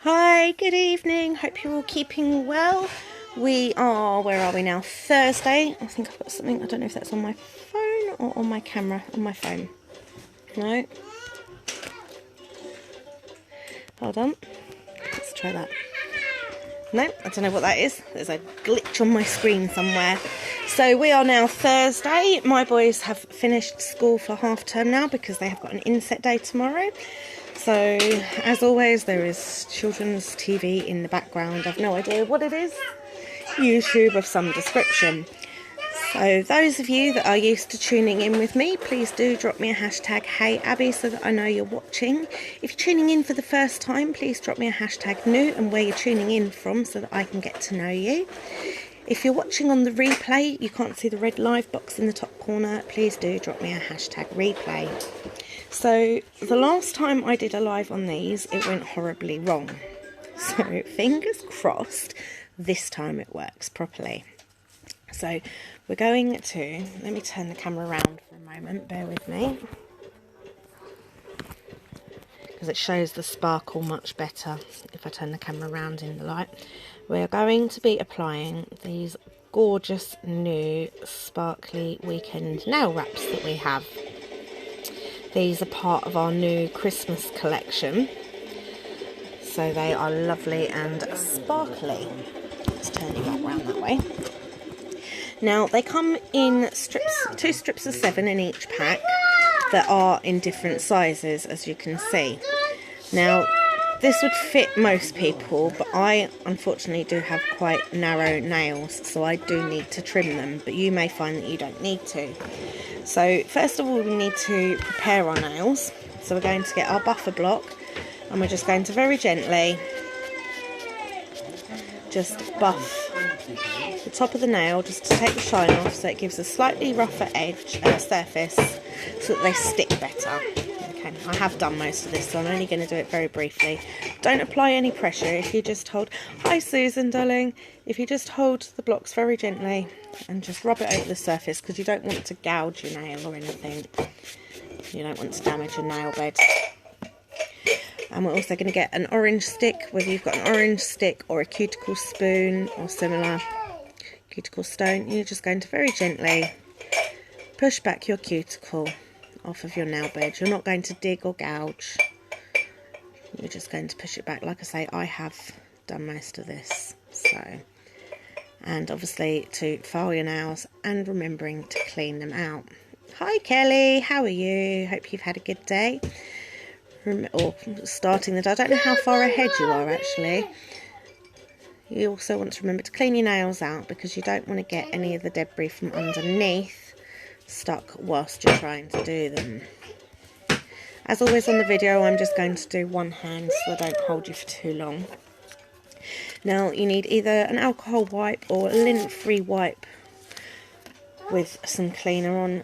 Hi, good evening. Hope you're all keeping well. We are, where are we now? Thursday. I think I've got something, I don't know if that's on my phone or on my camera. On my phone. No. Hold on. Let's try that. No, I don't know what that is. There's a glitch on my screen somewhere. So we are now Thursday. My boys have finished school for half term now because they have got an inset day tomorrow. So, as always, there is children's TV in the background. I've no idea what it is. YouTube of some description. So, those of you that are used to tuning in with me, please do drop me a hashtag #HeyAbby so that I know you're watching. If you're tuning in for the first time, please drop me a hashtag new and where you're tuning in from so that I can get to know you. If you're watching on the replay, you can't see the red live box in the top corner, please do drop me a hashtag replay. So, the last time I did a live on these, it went horribly wrong. So, fingers crossed, this time it works properly. So, we're going to, let me turn the camera around for a moment, bear with me. Because it shows the sparkle much better if I turn the camera around in the light. We're going to be applying these gorgeous new sparkly weekend nail wraps that we have. These are part of our new Christmas collection. So they are lovely and sparkly. Let's turn you back round that way. Now they come in strips, 2 strips of 7 in each pack that are in different sizes, as you can see. Now this would fit most people, but I unfortunately do have quite narrow nails, so I do need to trim them, but you may find that you don't need to. So first of all, we need to prepare our nails. So we're going to get our buffer block and we're just going to very gently just buff the top of the nail just to take the shine off, so it gives a slightly rougher edge surface so that they stick better. Okay, I have done most of this, so I'm only going to do it very briefly. Don't apply any pressure. If you just hold, hi Susan darling, if you just hold the blocks very gently and just rub it over the surface, because you don't want to gouge your nail or anything. You don't want to damage your nail bed. And we're also going to get an orange stick, whether you've got an orange stick or a cuticle spoon or similar cuticle stone. You're just going to very gently push back your cuticle off of your nail bed. You're not going to dig or gouge. You're just going to push it back. Like I say, I have done most of this. So, and obviously to file your nails and remembering to clean them out. Hi Kelly, how are you? Hope you've had a good day. Or starting the day. I don't know how far ahead you are actually. You also want to remember to clean your nails out because you don't want to get any of the debris from underneath stuck whilst you're trying to do them. As always on the video, I'm just going to do one hand so I don't hold you for too long. Now you need either an alcohol wipe or a lint-free wipe with some cleaner on,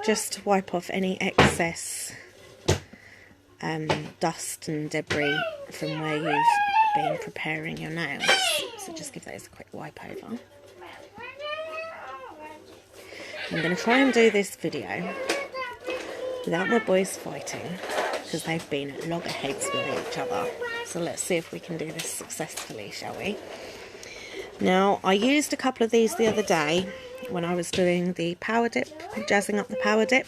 just to wipe off any excess dust and debris from where you've been preparing your nails. So just give those a quick wipe over. I'm going to try and do this video without my boys fighting, because they've been at loggerheads with each other. So let's see if we can do this successfully, shall we? Now, I used a couple of these the other day when I was doing the power dip, jazzing up the power dip.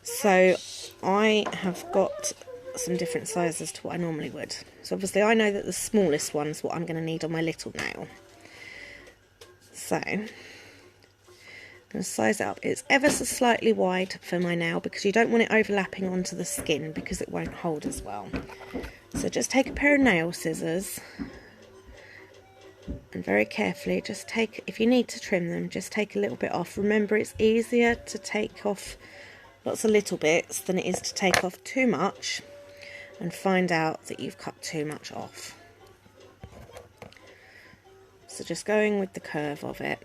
So I have got some different sizes to what I normally would. So obviously I know that the smallest one is what I'm going to need on my little nail. So I'm going to size it up. It's ever so slightly wide for my nail because you don't want it overlapping onto the skin because it won't hold as well. So just take a pair of nail scissors and very carefully just take, if you need to trim them, just take a little bit off. Remember, it's easier to take off lots of little bits than it is to take off too much and find out that you've cut too much off. So just going with the curve of it,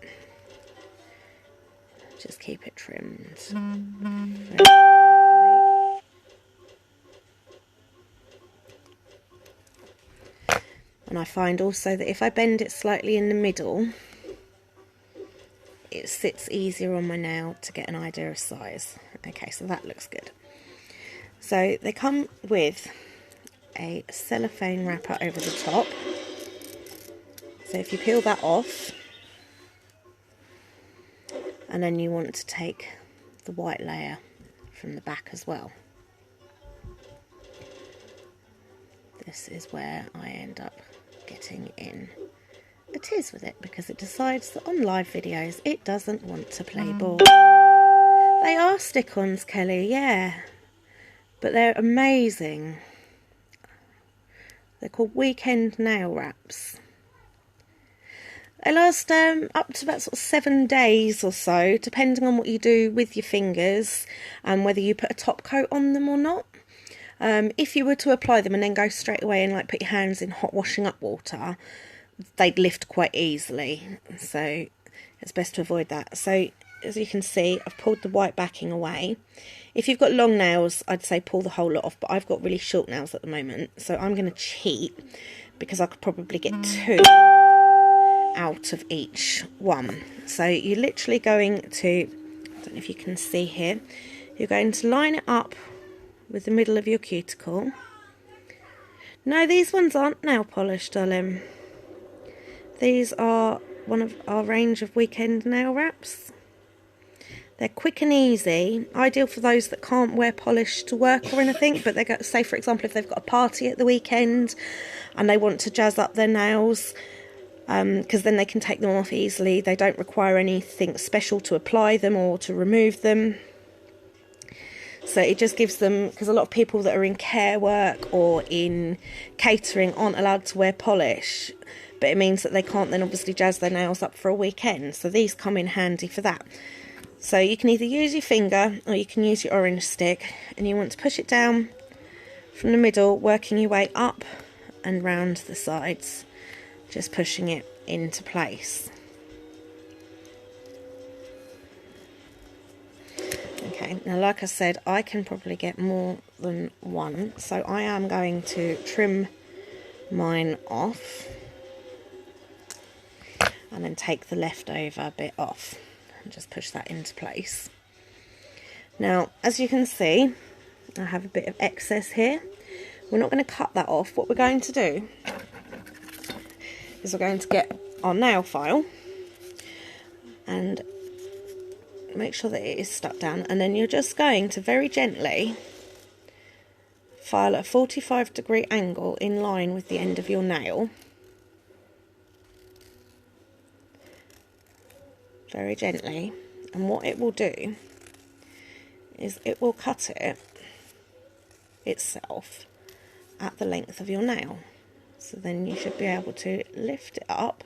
just keep it trimmed very carefully. And I find also that if I bend it slightly in the middle, it sits easier on my nail to get an idea of size. Okay, so that looks good. So they come with a cellophane wrapper over the top. So if you peel that off, and then you want to take the white layer from the back as well. This is where I end up getting in a tiz with it, because it decides that on live videos it doesn't want to play ball. They are stick-ons, Kelly, yeah, but they're amazing. They're called weekend nail wraps. They last up to about sort of 7 days or so, depending on what you do with your fingers and whether you put a top coat on them or not. If you were to apply them and then go straight away and like put your hands in hot washing up water, they'd lift quite easily, so it's best to avoid that. So as you can see, I've pulled the white backing away. If you've got long nails, I'd say pull the whole lot off, but I've got really short nails at the moment, so I'm going to cheat because I could probably get 2 out of each one. So you're literally going to, I don't know if you can see here, you're going to line it up with the middle of your cuticle. No, these ones aren't nail polish, darling. These are one of our range of weekend nail wraps. They're quick and easy, ideal for those that can't wear polish to work or anything, but they go, say for example if they've got a party at the weekend and they want to jazz up their nails, because then they can take them off easily. They don't require anything special to apply them or to remove them. So it just gives them, because a lot of people that are in care work or in catering aren't allowed to wear polish, but it means that they can't then obviously jazz their nails up for a weekend. So these come in handy for that. So you can either use your finger or you can use your orange stick, and you want to push it down from the middle, working your way up and round the sides, just pushing it into place. Okay, now like I said, I can probably get more than one, so I am going to trim mine off and then take the leftover bit off and just push that into place. Now, as you can see, I have a bit of excess here. We're not going to cut that off. What we're going to do is we're going to get our nail file and make sure that it is stuck down, and then you're just going to very gently file at a 45-degree angle in line with the end of your nail. Very gently, and what it will do is it will cut it itself at the length of your nail. So then you should be able to lift it up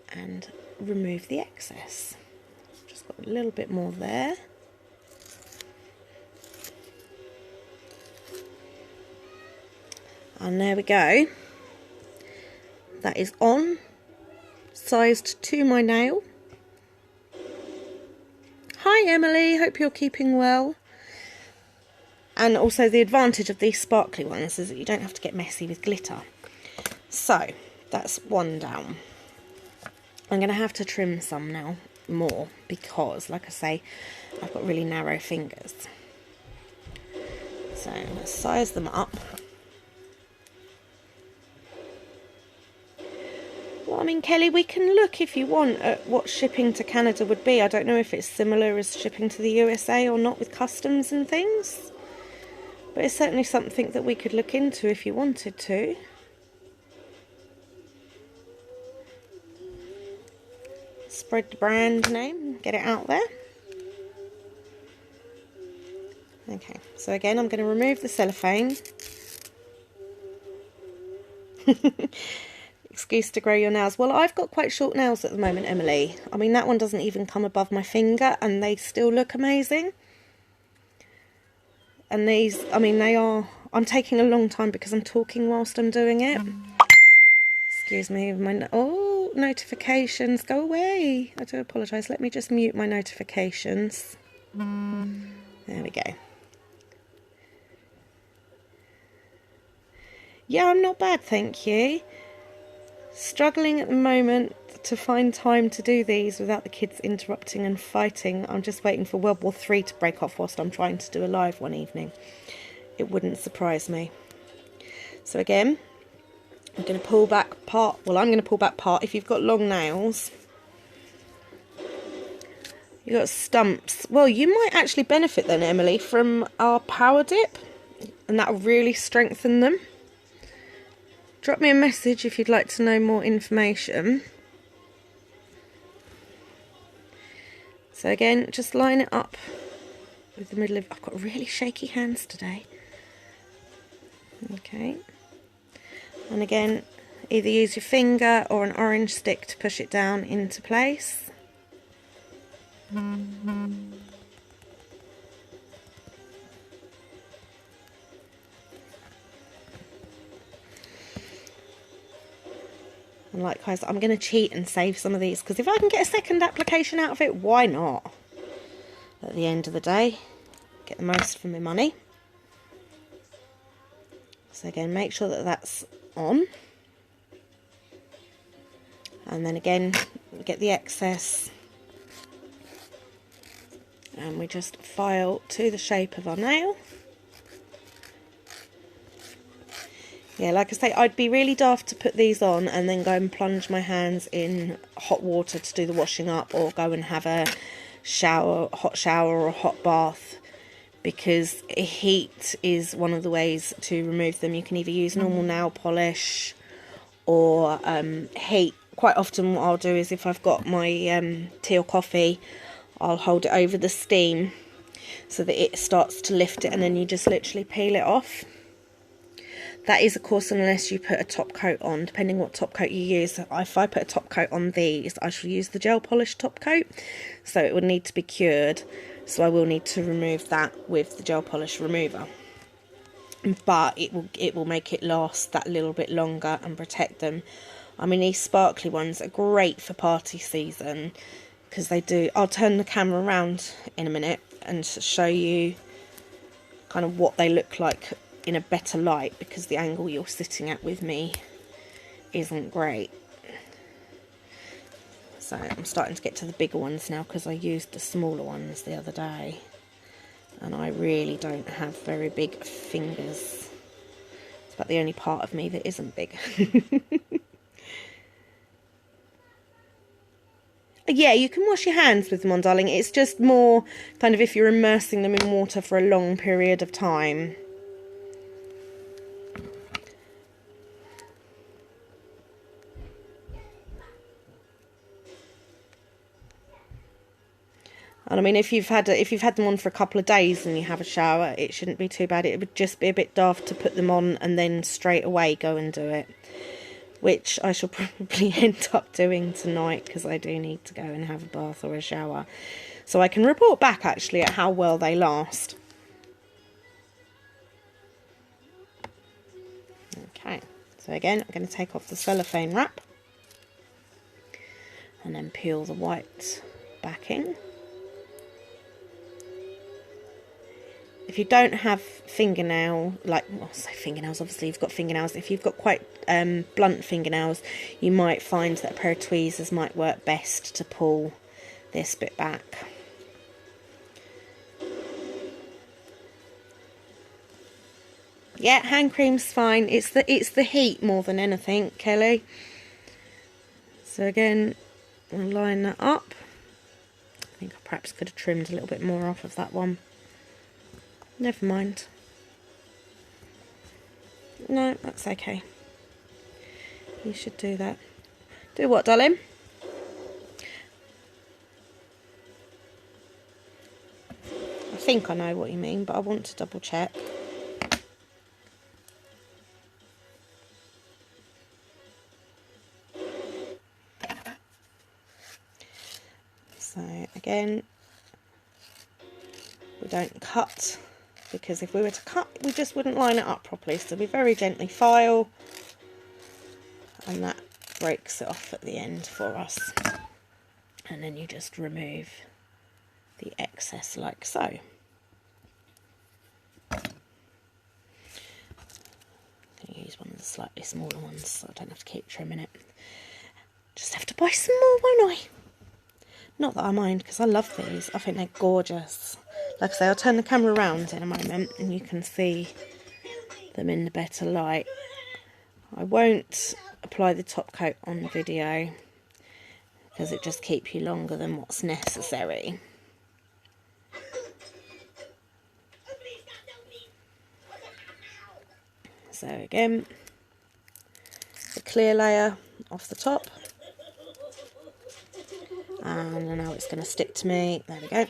and remove the excess. Just got a little bit more there. And there we go. That is on, sized to my nail. Hi Emily, hope you're keeping well. And also the advantage of these sparkly ones is that you don't have to get messy with glitter. So that's one down. I'm going to have to trim some now more because, like I say, I've got really narrow fingers. So let's size them up. Well, I mean, Kelly, we can look if you want at what shipping to Canada would be. I don't know if it's similar as shipping to the USA or not with customs and things. But it's certainly something that we could look into if you wanted to. Spread the brand name, get it out there. Okay, so again, I'm going to remove the cellophane. Excuse to grow your nails. Well, I've got quite short nails at the moment, Emily. I mean, that one doesn't even come above my finger, and they still look amazing. And these, I mean, they are... I'm taking a long time because I'm talking whilst I'm doing it. Excuse me. Oh, notifications. Go away. I do apologise. Let me just mute my notifications. There we go. Yeah, I'm not bad, thank you. Struggling at the moment to find time to do these without the kids interrupting and fighting. I'm just waiting for World War III to break off whilst I'm trying to do a live one evening. It wouldn't surprise me. So again, I'm going to pull back part. Well, I'm going to pull back part. If you've got long nails, you've got stumps. Well, you might actually benefit then, Emily, from our power dip, and that will really strengthen them. Drop me a message if you'd like to know more information. So again, just line it up with the middle of... I've got really shaky hands today. Okay. And again, either use your finger or an orange stick to push it down into place. And likewise, I'm going to cheat and save some of these, because if I can get a second application out of it, why not? At the end of the day, get the most for my money. So again, make sure that that's on. And then again, get the excess. And we just file to the shape of our nail. Yeah, like I say, I'd be really daft to put these on and then go and plunge my hands in hot water to do the washing up, or go and have a hot shower or a hot bath, because heat is one of the ways to remove them. You can either use normal nail polish or heat. Quite often what I'll do is, if I've got my tea or coffee, I'll hold it over the steam so that it starts to lift it, and then you just literally peel it off. That is, of course, unless you put a top coat on, depending what top coat you use. If I put a top coat on these, I shall use the gel polish top coat, so it would need to be cured, so I will need to remove that with the gel polish remover. But it will make it last that little bit longer and protect them. I mean, these sparkly ones are great for party season, because they do... I'll turn the camera around in a minute and show you kind of what they look like in a better light, because the angle you're sitting at with me isn't great. So I'm starting to get to the bigger ones now, because I used the smaller ones the other day, and I really don't have very big fingers. It's about the only part of me that isn't big. Yeah, you can wash your hands with them on, darling. It's just more kind of if you're immersing them in water for a long period of time. And I mean, if you've had them on for a couple of days and you have a shower, it shouldn't be too bad. It would just be a bit daft to put them on and then straight away go and do it, which I shall probably end up doing tonight, because I do need to go and have a bath or a shower, so I can report back actually at how well they last. Okay, so again, I'm going to take off the cellophane wrap and then peel the white backing. If you don't have fingernail, fingernails, obviously you've got fingernails. If you've got quite blunt fingernails, you might find that a pair of tweezers might work best to pull this bit back. Yeah, hand cream's fine. It's the heat more than anything, Kelly. So again, I'll line that up. I think I perhaps could have trimmed a little bit more off of that one. Never mind. No, that's okay. You should do that. Do what, darling? I think I know what you mean, but I want to double check. So again, we don't cut, because if we were to cut, we just wouldn't line it up properly. So we very gently file, and that breaks it off at the end for us. And then you just remove the excess like so. I'm going to use one of the slightly smaller ones so I don't have to keep trimming it. Just have to buy some more, won't I? Not that I mind, because I love these. I think they're gorgeous. Like I say, I'll turn the camera around in a moment and you can see them in the better light. I won't apply the top coat on video because it just keeps you longer than what's necessary. So again, the clear layer off the top, and I know it's going to stick to me. There we go.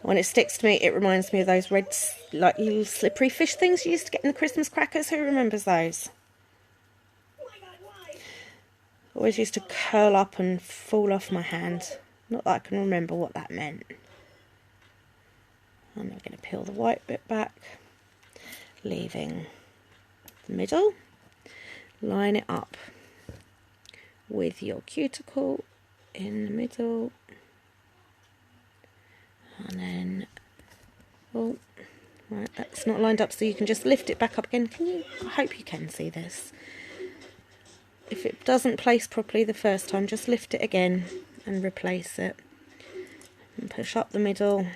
When it sticks to me, it reminds me of those red, like little slippery fish things you used to get in the Christmas crackers. Who remembers those? Always used to curl up and fall off my hand. Not that I can remember what that meant. And I'm going to peel the white bit back, leaving the middle. Line it up with your cuticle in the middle. And then, oh, right, that's not lined up, so you can just lift it back up again. Can you? I hope you can see this. If it doesn't place properly the first time, just lift it again and replace it. And push up the middle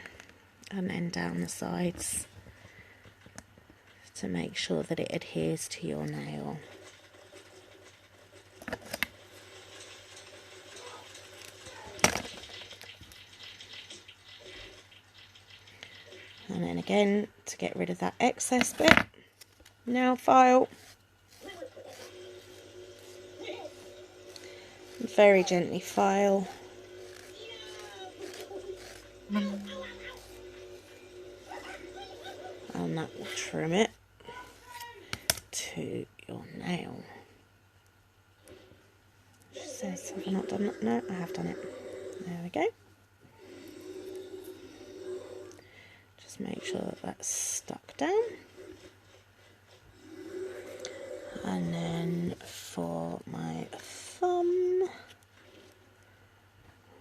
and then down the sides to make sure that it adheres to your nail. And then again, to get rid of that excess bit, nail file. Very gently file. And that will trim it to your nail. She says, have I not done that? No, I have done it. There we go. Just make sure that that's stuck down. And then for my thumb,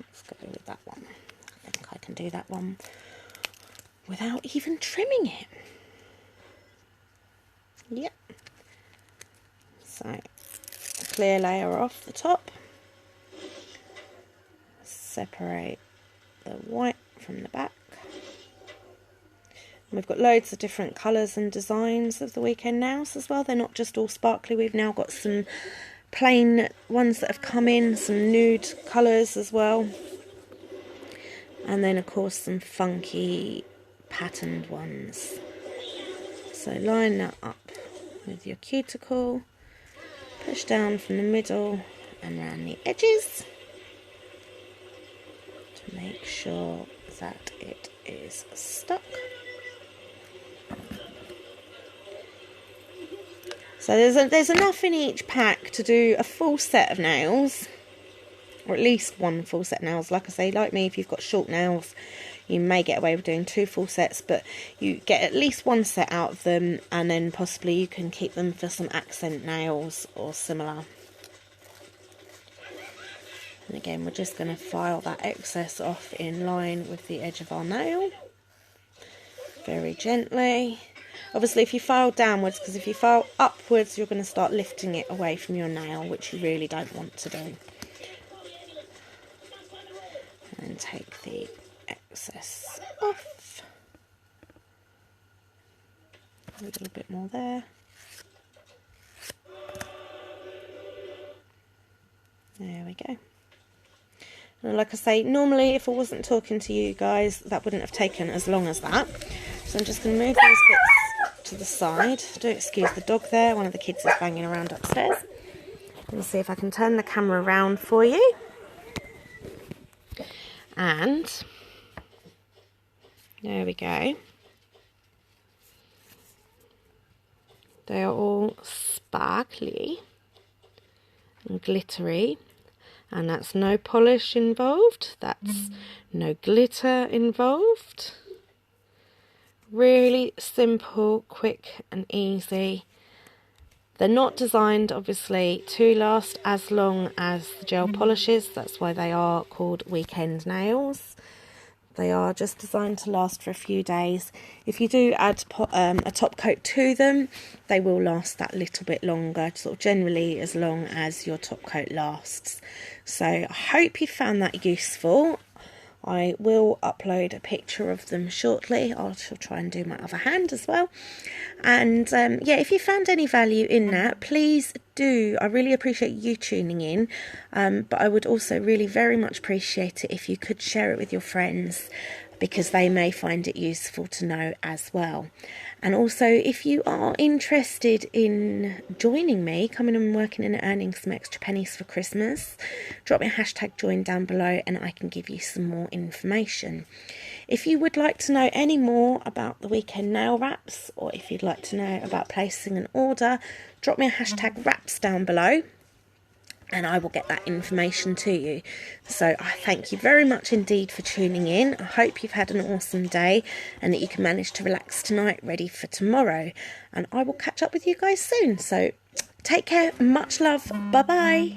let's go with that one. I think I can do that one without even trimming it. Yep. So, clear layer off the top. Separate the white from the back. And we've got loads of different colours and designs of the weekend nails as well. They're not just all sparkly. We've now got some plain ones that have come in, some nude colours as well. And then, of course, some funky patterned ones. So line that up with your cuticle. Push down from the middle and around the edges to make sure that it is stuck. So there's enough in each pack to do a full set of nails, or at least one full set of nails. Like I say, like me, if you've got short nails, you may get away with doing 2 full sets, but you get at least 1 set out of them, and then possibly you can keep them for some accent nails or similar. And again, we're just going to file that excess off in line with the edge of our nail, very gently. Obviously, if you file downwards, because if you file upwards, you're going to start lifting it away from your nail, which you really don't want to do. And then take the excess off. A little bit more there. There we go. And like I say, normally if I wasn't talking to you guys, that wouldn't have taken as long as that. So I'm just going to move these bits to the side. Do excuse the dog there, one of the kids is banging around upstairs. Let's see if I can turn the camera around for you. And there we go. They are all sparkly and glittery. And that's no polish involved. That's no glitter involved. Really simple, quick and easy. They're not designed, obviously, to last as long as the gel polishes. That's why they are called weekend nails. They are just designed to last for a few days. If you do add a top coat to them, they will last that little bit longer, sort of generally as long as your top coat lasts. So I hope you found that useful. I will upload a picture of them shortly. I shall try and do my other hand as well. And yeah, if you found any value in that, please do. I really appreciate you tuning in, but I would also really very much appreciate it if you could share it with your friends, because they may find it useful to know as well. And also, if you are interested in joining me, coming and working and earning some extra pennies for Christmas, drop me a hashtag join down below and I can give you some more information. If you would like to know any more about the weekend nail wraps, or if you'd like to know about placing an order, drop me a hashtag wraps down below and I will get that information to you. So I thank you very much indeed for tuning in. I hope you've had an awesome day and that you can manage to relax tonight, ready for tomorrow. And I will catch up with you guys soon. So take care, much love, bye bye.